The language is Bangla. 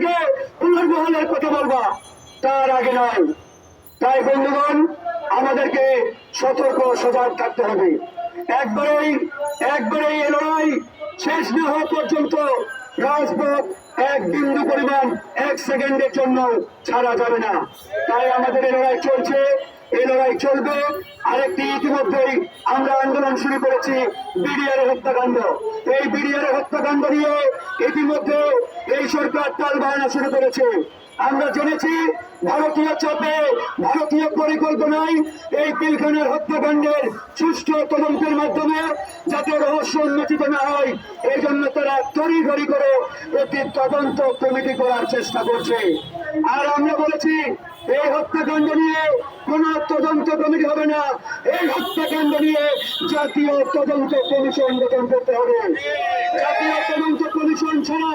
থেকে পুনর্বহালের কথা বলবা, তার আগে নয়। তাই বন্ধুগণ, আমাদেরকে সতর্ক সজাগ থাকতে হবে। একবারেই এই লড়াই শেষ না হওয়া পর্যন্ত রাজপথ এক বিন্দু পরিমাণ, এক সেকেন্ডের জন্য ছাড়া যাবে না। তাই আমাদের এই লড়াই চলছে, এই লড়াই চলবে। আরেকটি ইতিমধ্যেই আমরা আন্দোলন শুরু করেছি, বিডিআর হত্যাকাণ্ড। এই বিডিআর হত্যাকাণ্ড নিয়ে ইতিমধ্যে এই সরকার টালবাহানা শুরু করেছে। আমরা জেনেছি ভারতীয় চাপে, ভারতীয় পরিকল্পনায় এই পিলখানার হত্যাকাণ্ডের সুষ্ঠু তদন্তের মাধ্যমে যাতে রহস্য উন্মোচিত না হয়, এই জন্য তারা তড়িঘড়ি করে একটি তদন্ত কমিটি করার চেষ্টা করছে। আর আমরা বলেছি এই হত্যাকাণ্ড নিয়ে কোন তদন্ত কমিটি হবে না, এই হত্যাকাণ্ড নিয়ে জাতীয় তদন্ত কমিশন গঠন করতে হবে। জাতীয় তদন্ত কমিশন ছাড়া